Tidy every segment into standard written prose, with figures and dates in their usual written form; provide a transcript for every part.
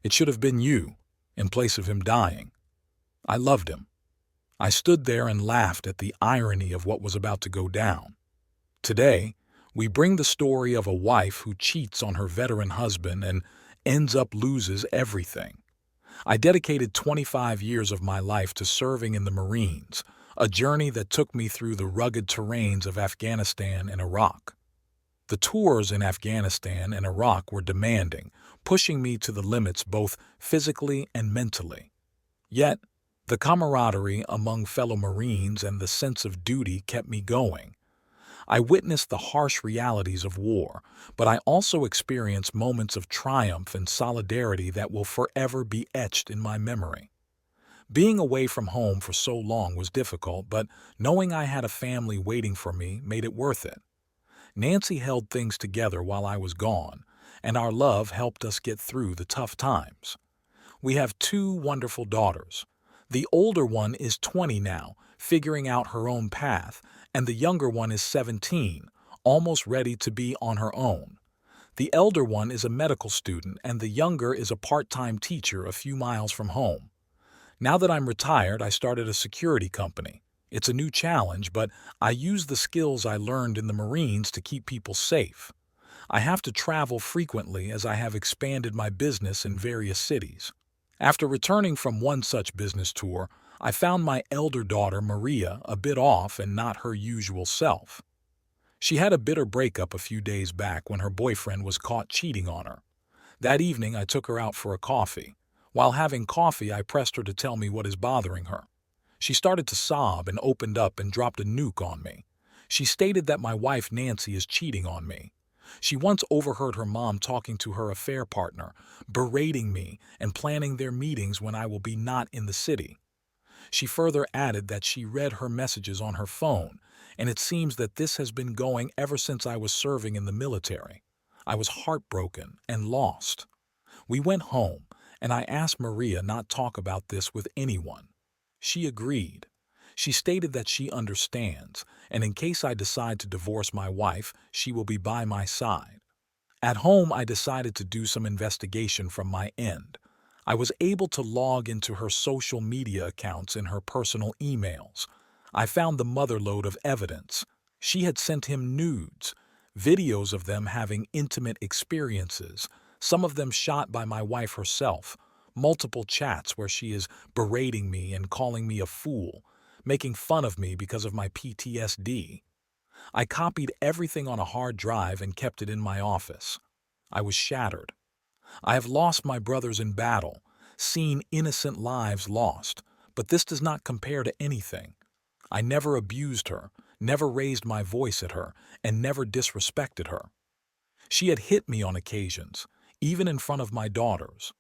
It should have been you, in place of him dying. I loved him. I stood there and laughed at the irony of what was about to go down. Today, we bring the story of a wife who cheats on her veteran husband and ends up loses everything. I dedicated 25 years of my life to serving in the Marines, a journey that took me through the rugged terrains of Afghanistan and Iraq. The tours in Afghanistan and Iraq were demanding, pushing me to the limits both physically and mentally. Yet, the camaraderie among fellow Marines and the sense of duty kept me going. I witnessed the harsh realities of war, but I also experienced moments of triumph and solidarity that will forever be etched in my memory. Being away from home for so long was difficult, but knowing I had a family waiting for me made it worth it. Nancy held things together while I was gone, and our love helped us get through the tough times. We have two wonderful daughters. The older one is 20 now, figuring out her own path, and the younger one is 17, almost ready to be on her own. The elder one is a medical student, and the younger is a part-time teacher a few miles from home. Now that I'm retired, I started a security company. It's a new challenge, but I use the skills I learned in the Marines to keep people safe. I have to travel frequently as I have expanded my business in various cities. After returning from one such business tour, I found my elder daughter, Maria, a bit off and not her usual self. She had a bitter breakup a few days back when her boyfriend was caught cheating on her. That evening, I took her out for a coffee. While having coffee, I pressed her to tell me what is bothering her. She started to sob and opened up and dropped a nuke on me. She stated that my wife, Nancy, is cheating on me. She once overheard her mom talking to her affair partner, berating me and planning their meetings when I will be not in the city. She further added that she read her messages on her phone, and it seems that this has been going ever since I was serving in the military. I was heartbroken and lost. We went home, and I asked Maria not talk about this with anyone. She agreed. She stated that she understands, and in case I decide to divorce my wife, she will be by my side. At home, I decided to do some investigation from my end. I was able to log into her social media accounts in her personal emails. I found the motherlode of evidence. She had sent him nudes, videos of them having intimate experiences, some of them shot by my wife herself, multiple chats where she is berating me and calling me a fool, making fun of me because of my PTSD. I copied everything on a hard drive and kept it in my office. I was shattered. I have lost my brothers in battle, seen innocent lives lost, but this does not compare to anything. I never abused her, never raised my voice at her, and never disrespected her. She had hit me on occasions, even in front of my daughters.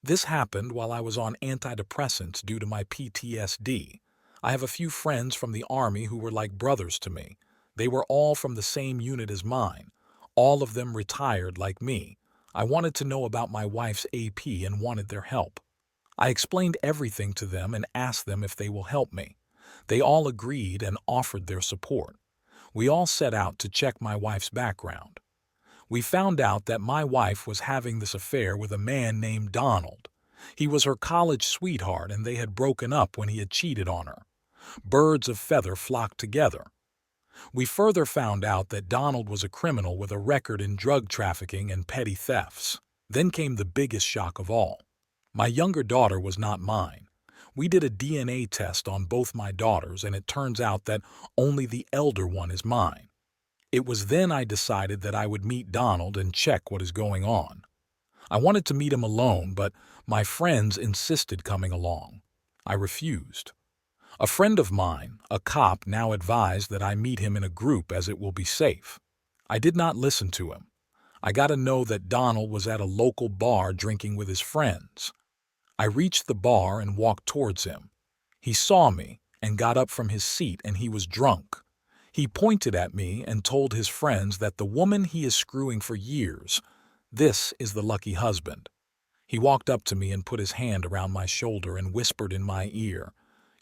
This happened while I was on antidepressants due to my PTSD. I have a few friends from the Army who were like brothers to me. They were all from the same unit as mine. All of them retired like me. I wanted to know about my wife's AP and wanted their help. I explained everything to them and asked them if they will help me. They all agreed and offered their support. We all set out to check my wife's background. We found out that my wife was having this affair with a man named Donald. He was her college sweetheart and they had broken up when he had cheated on her. Birds of feather flocked together. We further found out that Donald was a criminal with a record in drug trafficking and petty thefts. Then came the biggest shock of all. My younger daughter was not mine. We did a DNA test on both my daughters and it turns out that only the elder one is mine. It was then I decided that I would meet Donald and check what is going on. I wanted to meet him alone, but my friends insisted coming along. I refused. A friend of mine, a cop, now advised that I meet him in a group as it will be safe. I did not listen to him. I got to know that Donald was at a local bar drinking with his friends. I reached the bar and walked towards him. He saw me and got up from his seat and he was drunk. He pointed at me and told his friends that the woman he is screwing for years, this is the lucky husband. He walked up to me and put his hand around my shoulder and whispered in my ear,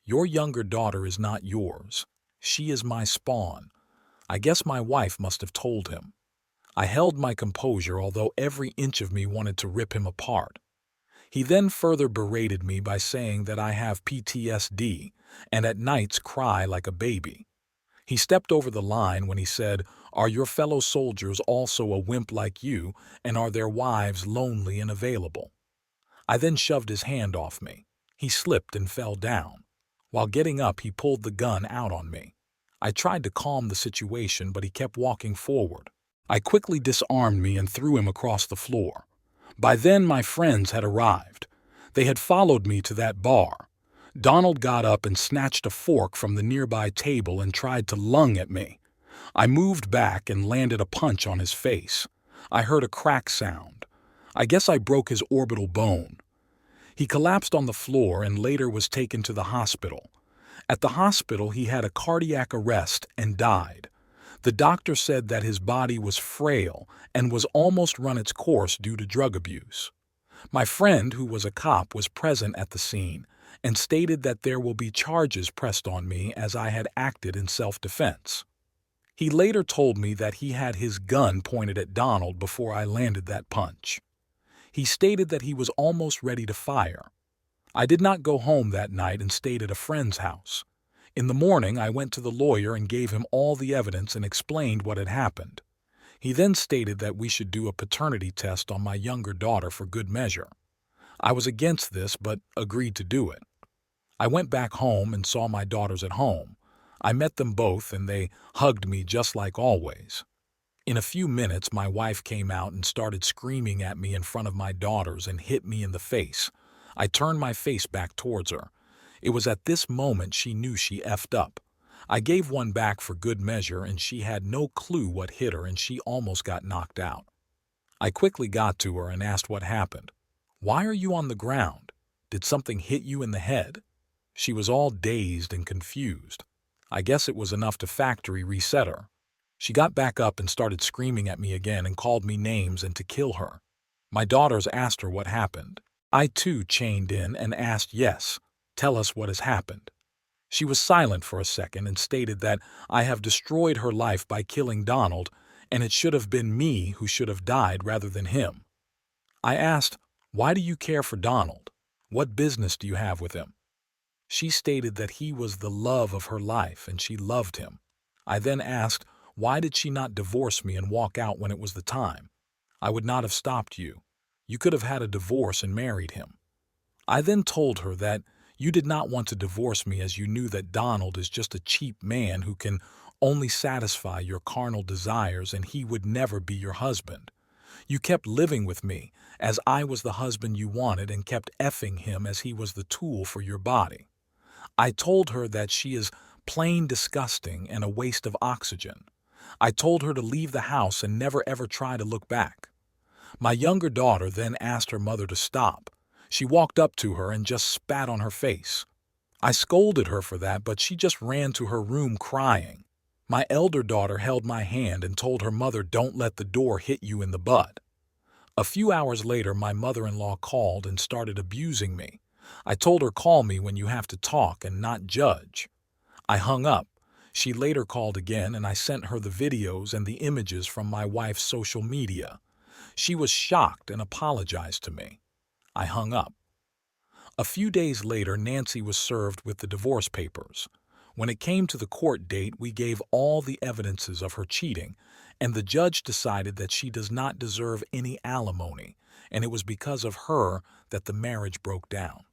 "Your younger daughter is not yours. She is my spawn." I guess my wife must have told him. I held my composure, although every inch of me wanted to rip him apart. He then further berated me by saying that I have PTSD and at nights cry like a baby. He stepped over the line when he said, "Are your fellow soldiers also a wimp like you, and are their wives lonely and available?" I then shoved his hand off me. He slipped and fell down. While getting up, he pulled the gun out on me. I tried to calm the situation, but he kept walking forward. I quickly disarmed me and threw him across the floor. By then, my friends had arrived. They had followed me to that bar. Donald got up and snatched a fork from the nearby table and tried to lung at me. I moved back and landed a punch on his face. I heard a crack sound. I guess I broke his orbital bone. He collapsed on the floor and later was taken to the hospital. At the hospital, he had a cardiac arrest and died. The doctor said that his body was frail and was almost run its course due to drug abuse. My friend, who was a cop, was present at the scene and stated that there will be charges pressed on me as I had acted in self-defense. He later told me that he had his gun pointed at Donald before I landed that punch. He stated that he was almost ready to fire. I did not go home that night and stayed at a friend's house. In the morning, I went to the lawyer and gave him all the evidence and explained what had happened. He then stated that we should do a paternity test on my younger daughter for good measure. I was against this, but agreed to do it. I went back home and saw my daughters at home. I met them both and they hugged me just like always. In a few minutes, my wife came out and started screaming at me in front of my daughters and hit me in the face. I turned my face back towards her. It was at this moment she knew she effed up. I gave one back for good measure and she had no clue what hit her and she almost got knocked out. I quickly got to her and asked what happened. "Why are you on the ground? Did something hit you in the head?" She was all dazed and confused. I guess it was enough to factory reset her. She got back up and started screaming at me again and called me names and to kill her. My daughters asked her what happened. I too chained in and asked, "Yes, tell us what has happened." She was silent for a second and stated that I have destroyed her life by killing Donald and it should have been me who should have died rather than him. I asked, "Why do you care for Donald? What business do you have with him?" She stated that he was the love of her life and she loved him. I then asked, why did she not divorce me and walk out when it was the time? I would not have stopped you. You could have had a divorce and married him. I then told her that you did not want to divorce me as you knew that Donald is just a cheap man who can only satisfy your carnal desires and he would never be your husband. You kept living with me as I was the husband you wanted and kept effing him as he was the tool for your body. I told her that she is plain disgusting and a waste of oxygen. I told her to leave the house and never ever try to look back. My younger daughter then asked her mother to stop. She walked up to her and just spat on her face. I scolded her for that, but she just ran to her room crying. My elder daughter held my hand and told her mother, "Don't let the door hit you in the butt." A few hours later, my mother-in-law called and started abusing me. I told her, "Call me when you have to talk and not judge." I hung up. She later called again and I sent her the videos and the images from my wife's social media. She was shocked and apologized to me. I hung up. A few days later, Nancy was served with the divorce papers. When it came to the court date, we gave all the evidences of her cheating, and the judge decided that she does not deserve any alimony, and it was because of her that the marriage broke down.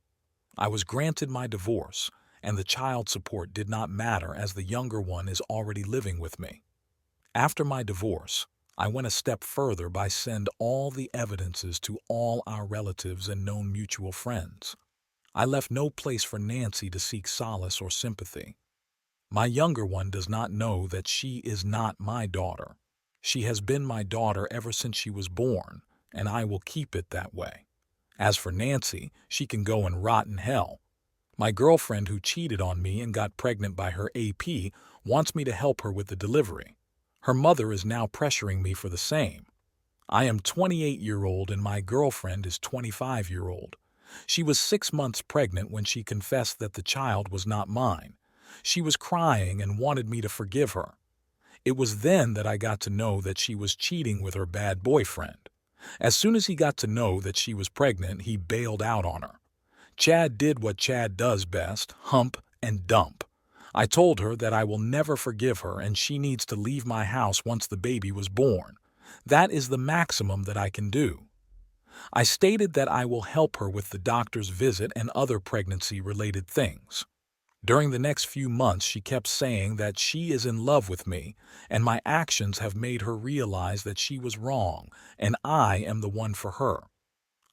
I was granted my divorce, and the child support did not matter as the younger one is already living with me. After my divorce, I went a step further by sending all the evidences to all our relatives and known mutual friends. I left no place for Nancy to seek solace or sympathy. My younger one does not know that she is not my daughter. She has been my daughter ever since she was born, and I will keep it that way. As for Nancy, she can go and rot in hell. My girlfriend who cheated on me and got pregnant by her AP wants me to help her with the delivery. Her mother is now pressuring me for the same. I am 28-year-old and my girlfriend is 25-year-old. She was 6 months pregnant when she confessed that the child was not mine. She was crying and wanted me to forgive her. It was then that I got to know that she was cheating with her bad boyfriend. As soon as he got to know that she was pregnant, he bailed out on her. Chad did what Chad does best: hump and dump. I told her that I will never forgive her and she needs to leave my house once the baby was born. That is the maximum that I can do. I stated that I will help her with the doctor's visit and other pregnancy-related things. During the next few months, she kept saying that she is in love with me, and my actions have made her realize that she was wrong, and I am the one for her.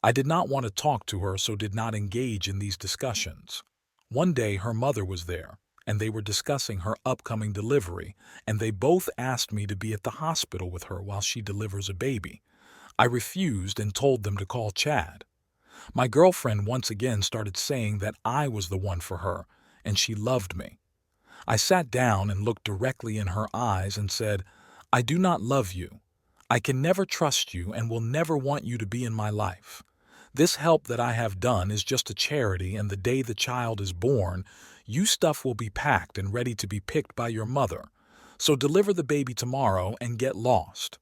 I did not want to talk to her, so did not engage in these discussions. One day, her mother was there, and they were discussing her upcoming delivery, and they both asked me to be at the hospital with her while she delivers a baby. I refused and told them to call Chad. My girlfriend once again started saying that I was the one for her, and she loved me. I sat down and looked directly in her eyes and said, "I do not love you. I can never trust you and will never want you to be in my life. This help that I have done is just a charity, and the day the child is born, you stuff will be packed and ready to be picked by your mother. So deliver the baby tomorrow and get lost."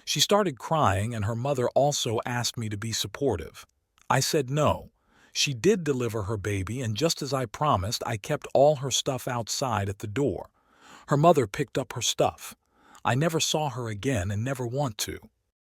She started crying, and her mother also asked me to be supportive. I said no. She did deliver her baby, and just as I promised, I kept all her stuff outside at the door. Her mother picked up her stuff. I never saw her again and never want to.